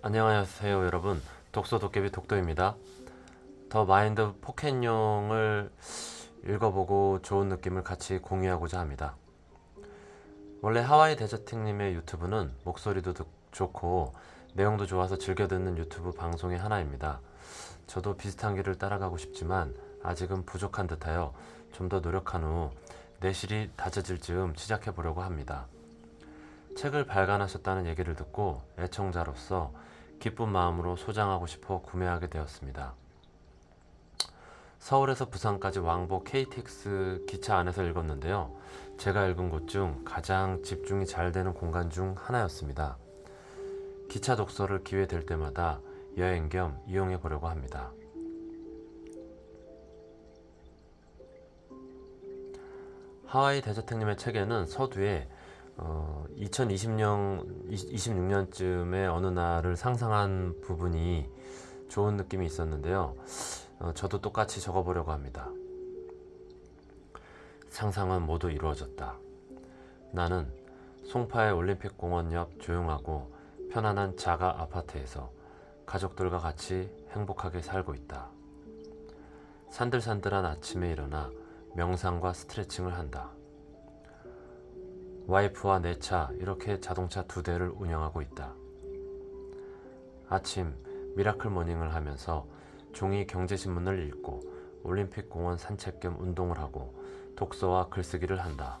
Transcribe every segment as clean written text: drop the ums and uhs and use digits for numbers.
안녕하세요 여러분, 독서 도깨비 독도입니다. 더 마인드 포켓용을 읽어보고 좋은 느낌을 같이 공유하고자 합니다. 원래 하와이 데저팅님의 유튜브는 목소리도 좋고 내용도 좋아서 즐겨 듣는 유튜브 방송의 하나입니다. 저도 비슷한 길을 따라가고 싶지만 아직은 부족한 듯하여 좀 더 노력한 후 내실이 다져질 즈음 시작해 보려고 합니다. 책을 발간하셨다는 얘기를 듣고 애청자로서 기쁜 마음으로 소장하고 싶어 구매하게 되었습니다. 서울에서 부산까지 왕복 KTX 기차 안에서 읽었는데요. 제가 읽은 곳 중 가장 집중이 잘 되는 공간 중 하나였습니다. 기차 독서를 기회 될 때마다 여행 겸 이용해 보려고 합니다. 하와이 대저택님의 책에는 서두에 2020년, 26년쯤의 어느 날을 상상한 부분이 좋은 느낌이 있었는데요. 저도 똑같이 적어보려고 합니다. 상상은 모두 이루어졌다. 나는 송파의 올림픽공원 옆 조용하고 편안한 자가 아파트에서 가족들과 같이 행복하게 살고 있다. 산들산들한 아침에 일어나 명상과 스트레칭을 한다. 와이프와 내 차 이렇게 자동차 2대를 운영하고 있다. 아침 미라클 모닝을 하면서 종이 경제신문을 읽고 올림픽 공원 산책 겸 운동을 하고 독서와 글쓰기를 한다.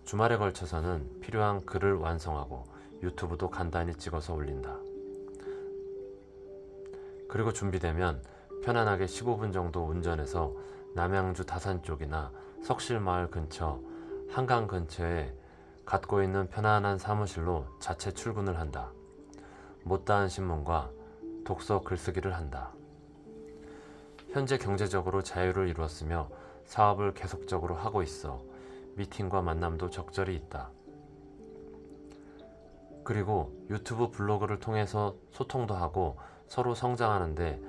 주말에 걸쳐서는 필요한 글을 완성하고 유튜브도 간단히 찍어서 올린다. 그리고 준비되면 편안하게 15분 정도 운전해서 남양주 다산 쪽이나 석실마을 근처 한강 근처에 갖고 있는 편안한 사무실로 자체 출근을 한다. 못다한 신문과 독서 글쓰기를 한다. 현재 경제적으로 자유를 이루었으며 사업을 계속적으로 하고 있어 미팅과 만남도 적절히 있다. 그리고 유튜브 블로그를 통해서 소통도 하고 서로 성장하는데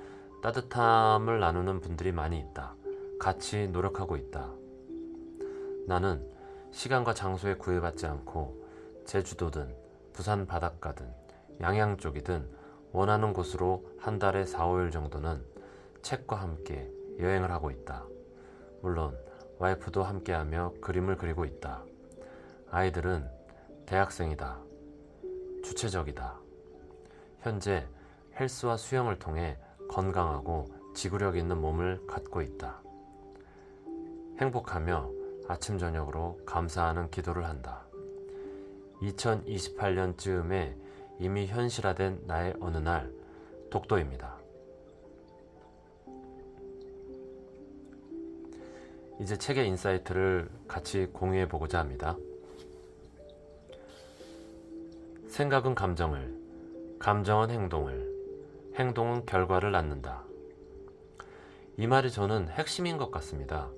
따뜻함을 나누는 분들이 많이 있다. 같이 노력하고 있다. 나는 시간과 장소에 구애받지 않고 제주도든 부산 바닷가든 양양 쪽이든 원하는 곳으로 한 달에 4, 5일 정도는 책과 함께 여행을 하고 있다. 물론 와이프도 함께하며 그림을 그리고 있다. 아이들은 대학생이다. 주체적이다. 현재 헬스와 수영을 통해 건강하고 지구력 있는 몸을 갖고 있다. 행복하며 아침 저녁으로 감사하는 기도를 한다. 2028년쯤에 이미 현실화된 나의 어느 날 독도입니다. 이제 책의 인사이트를 같이 공유해 보고자 합니다. 생각은 감정을, 감정은 행동을, 행동은 결과를 낳는다. 이 말이 저는 핵심인 것 같습니다.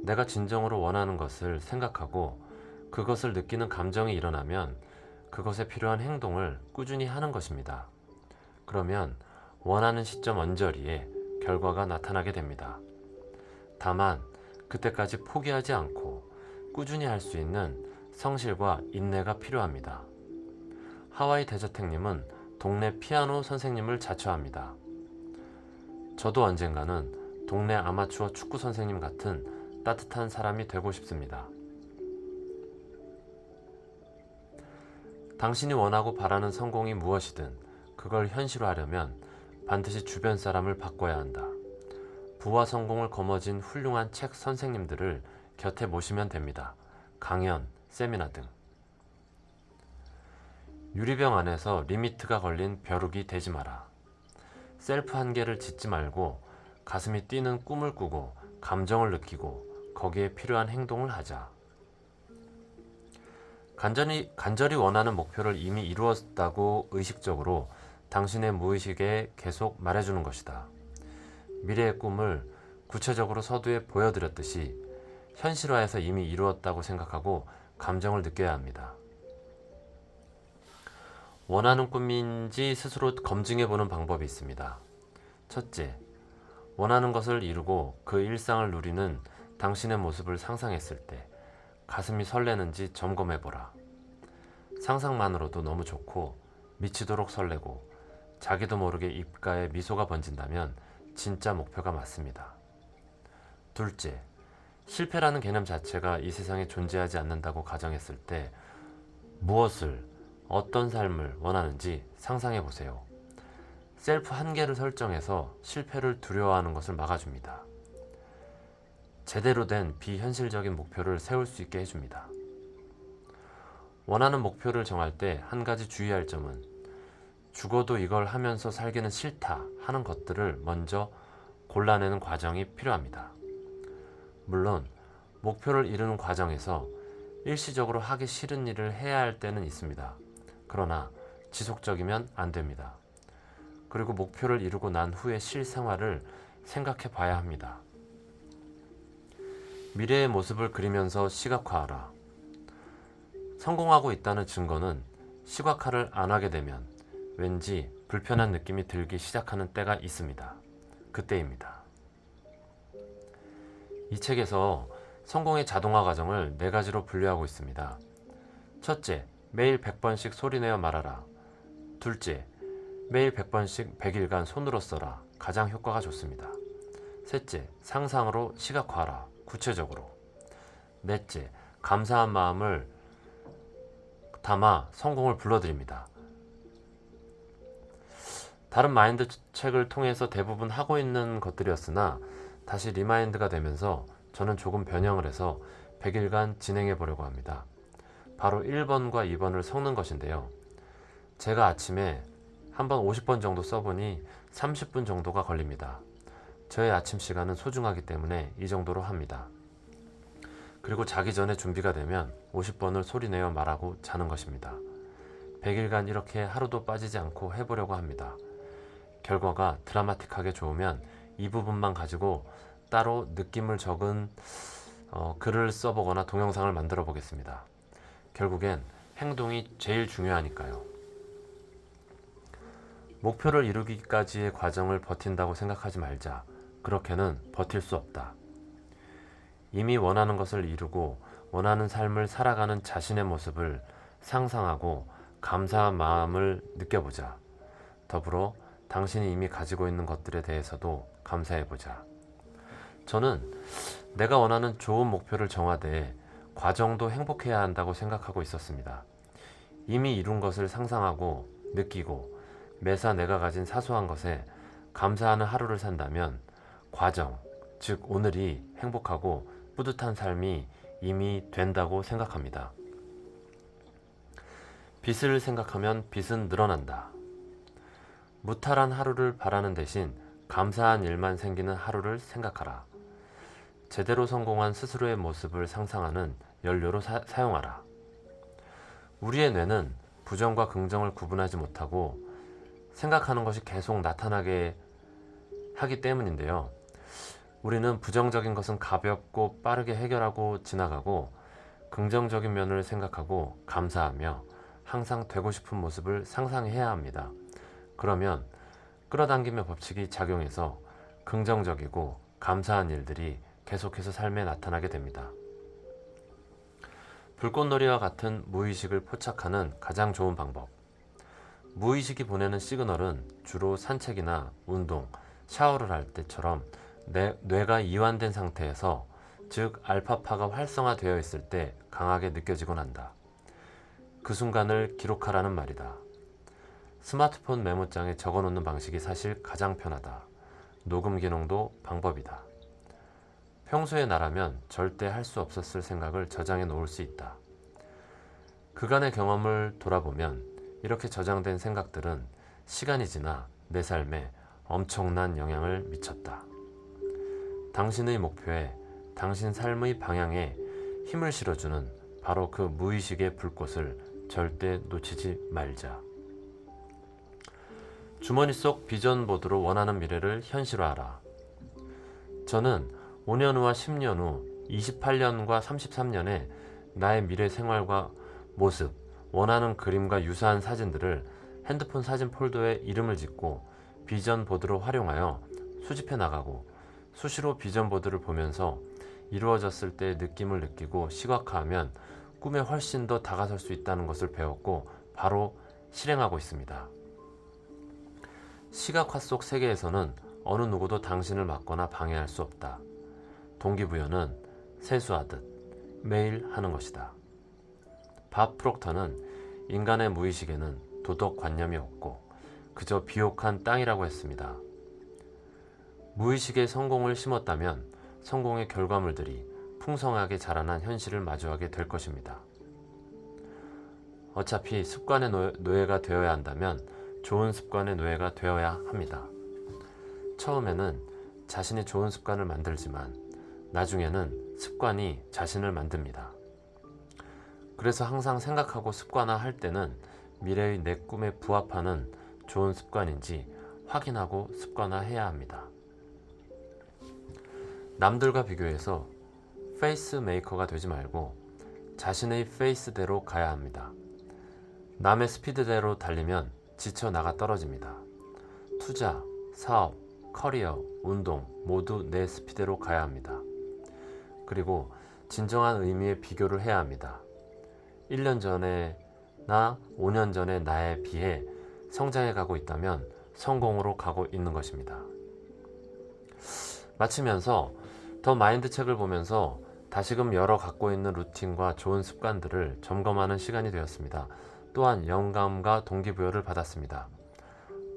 내가 진정으로 원하는 것을 생각하고 그것을 느끼는 감정이 일어나면 그것에 필요한 행동을 꾸준히 하는 것입니다. 그러면 원하는 시점 언저리에 결과가 나타나게 됩니다. 다만 그때까지 포기하지 않고 꾸준히 할 수 있는 성실과 인내가 필요합니다. 하와이 대저택님은 동네 피아노 선생님을 자처합니다. 저도 언젠가는 동네 아마추어 축구 선생님 같은 따뜻한 사람이 되고 싶습니다. 당신이 원하고 바라는 성공이 무엇이든 그걸 현실화하려면 반드시 주변 사람을 바꿔야 한다. 부와 성공을 거머쥔 훌륭한 책 선생님들을 곁에 모시면 됩니다. 강연, 세미나 등. 유리병 안에서 리미트가 걸린 벼룩이 되지 마라. 셀프 한계를 짓지 말고 가슴이 뛰는 꿈을 꾸고 감정을 느끼고 거기에 필요한 행동을 하자. 간절히 원하는 목표를 이미 이루었다고 의식적으로 당신의 무의식에 계속 말해주는 것이다. 미래의 꿈을 구체적으로 서두에 보여드렸듯이 현실화해서 이미 이루었다고 생각하고 감정을 느껴야 합니다. 원하는 꿈인지 스스로 검증해보는 방법이 있습니다. 첫째, 원하는 것을 이루고 그 일상을 누리는 당신의 모습을 상상했을 때 가슴이 설레는지 점검해보라. 상상만으로도 너무 좋고 미치도록 설레고 자기도 모르게 입가에 미소가 번진다면 진짜 목표가 맞습니다. 둘째, 실패라는 개념 자체가 이 세상에 존재하지 않는다고 가정했을 때 무엇을, 어떤 삶을 원하는지 상상해 보세요. 셀프 한계를 설정해서 실패를 두려워하는 것을 막아줍니다. 제대로 된 비현실적인 목표를 세울 수 있게 해줍니다. 원하는 목표를 정할 때 한 가지 주의할 점은 죽어도 이걸 하면서 살기는 싫다 하는 것들을 먼저 골라내는 과정이 필요합니다. 물론 목표를 이루는 과정에서 일시적으로 하기 싫은 일을 해야 할 때는 있습니다. 그러나 지속적이면 안 됩니다. 그리고 목표를 이루고 난 후의 실생활을 생각해 봐야 합니다. 미래의 모습을 그리면서 시각화하라. 성공하고 있다는 증거는 시각화를 안 하게 되면 왠지 불편한 느낌이 들기 시작하는 때가 있습니다. 그때입니다. 이 책에서 성공의 자동화 과정을 4가지로 분류하고 있습니다. 첫째, 매일 100번씩 소리내어 말하라. 둘째, 매일 100번씩 100일간 손으로 써라. 가장 효과가 좋습니다. 셋째, 상상으로 시각화하라. 구체적으로. 넷째, 감사한 마음을 담아 성공을 불러들입니다. 다른 마인드 책을 통해서 대부분 하고 있는 것들이었으나 다시 리마인드가 되면서 저는 조금 변형을 해서 100일간 진행해 보려고 합니다. 바로 1번과 2번을 섞는 것인데요. 제가 아침에 한번 50번 정도 써보니 30분 정도가 걸립니다. 저의 아침 시간은 소중하기 때문에 이 정도로 합니다. 그리고 자기 전에 준비가 되면 50번을 소리내어 말하고 자는 것입니다. 100일간 이렇게 하루도 빠지지 않고 해보려고 합니다. 결과가 드라마틱하게 좋으면 이 부분만 가지고 따로 느낌을 적은 글을 써보거나 동영상을 만들어 보겠습니다. 결국엔 행동이 제일 중요하니까요. 목표를 이루기까지의 과정을 버틴다고 생각하지 말자. 그렇게는 버틸 수 없다. 이미 원하는 것을 이루고 원하는 삶을 살아가는 자신의 모습을 상상하고 감사한 마음을 느껴보자. 더불어 당신이 이미 가지고 있는 것들에 대해서도 감사해보자. 저는 내가 원하는 좋은 목표를 정하되 과정도 행복해야 한다고 생각하고 있었습니다. 이미 이룬 것을 상상하고 느끼고 매사 내가 가진 사소한 것에 감사하는 하루를 산다면 과정, 즉 오늘이 행복하고 뿌듯한 삶이 이미 된다고 생각합니다. 빚을 생각하면 빚은 늘어난다. 무탈한 하루를 바라는 대신 감사한 일만 생기는 하루를 생각하라. 제대로 성공한 스스로의 모습을 상상하는 연료로 사용하라. 우리의 뇌는 부정과 긍정을 구분하지 못하고 생각하는 것이 계속 나타나게 하기 때문인데요. 우리는 부정적인 것은 가볍고 빠르게 해결하고 지나가고 긍정적인 면을 생각하고 감사하며 항상 되고 싶은 모습을 상상해야 합니다. 그러면 끌어당김의 법칙이 작용해서 긍정적이고 감사한 일들이 계속해서 삶에 나타나게 됩니다. 불꽃놀이와 같은 무의식을 포착하는 가장 좋은 방법. 무의식이 보내는 시그널은 주로 산책이나 운동, 샤워를 할 때처럼 뇌가 이완된 상태에서, 즉 알파파가 활성화되어 있을 때 강하게 느껴지곤 한다. 그 순간을 기록하라는 말이다. 스마트폰 메모장에 적어놓는 방식이 사실 가장 편하다. 녹음 기능도 방법이다. 평소에 나라면 절대 할 수 없었을 생각을 저장해 놓을 수 있다. 그간의 경험을 돌아보면 이렇게 저장된 생각들은 시간이 지나 내 삶에 엄청난 영향을 미쳤다. 당신의 목표에, 당신 삶의 방향에 힘을 실어주는 바로 그 무의식의 불꽃을 절대 놓치지 말자. 주머니 속 비전 보드로 원하는 미래를 현실화하라. 저는 5년 후와 10년 후, 28년과 33년에 나의 미래 생활과 모습, 원하는 그림과 유사한 사진들을 핸드폰 사진 폴더에 이름을 짓고 비전 보드로 활용하여 수집해 나가고 수시로 비전 보드를 보면서 이루어졌을 때의 느낌을 느끼고 시각화하면 꿈에 훨씬 더 다가설 수 있다는 것을 배웠고 바로 실행하고 있습니다. 시각화 속 세계에서는 어느 누구도 당신을 막거나 방해할 수 없다. 동기부여는 세수하듯 매일 하는 것이다. 밥 프록터는 인간의 무의식에는 도덕관념이 없고 그저 비옥한 땅이라고 했습니다. 무의식에 성공을 심었다면 성공의 결과물들이 풍성하게 자라난 현실을 마주하게 될 것입니다. 어차피 습관의 노예가 되어야 한다면 좋은 습관의 노예가 되어야 합니다. 처음에는 자신이 좋은 습관을 만들지만 나중에는 습관이 자신을 만듭니다. 그래서 항상 생각하고 습관화할 때는 미래의 내 꿈에 부합하는 좋은 습관인지 확인하고 습관화해야 합니다. 남들과 비교해서 페이스 메이커가 되지 말고 자신의 페이스대로 가야 합니다. 남의 스피드대로 달리면 지쳐 나가 떨어집니다. 투자, 사업, 커리어, 운동 모두 내 스피드로 가야 합니다. 그리고 진정한 의미의 비교를 해야 합니다. 1년 전에나 5년 전의 나에 비해 성장해 가고 있다면 성공으로 가고 있는 것입니다. 마치면서 더 마인드 책을 보면서 다시금 여러 갖고 있는 루틴과 좋은 습관들을 점검하는 시간이 되었습니다. 또한 영감과 동기부여를 받았습니다.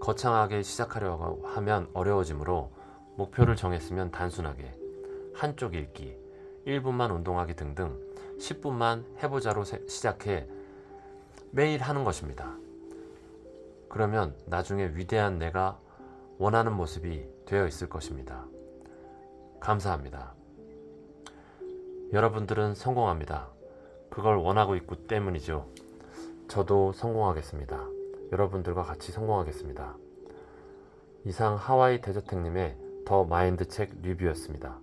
거창하게 시작하려고 하면 어려워지므로 목표를 정했으면 단순하게 한쪽 읽기, 1분만 운동하기 등등 10분만 해보자로 시작해 매일 하는 것입니다. 그러면 나중에 위대한 내가 원하는 모습이 되어 있을 것입니다. 감사합니다. 여러분들은 성공합니다. 그걸 원하고 있기 때문이죠. 저도 성공하겠습니다. 여러분들과 같이 성공하겠습니다. 이상 하와이 대저택님의 더 마인드 책 리뷰였습니다.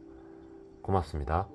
고맙습니다.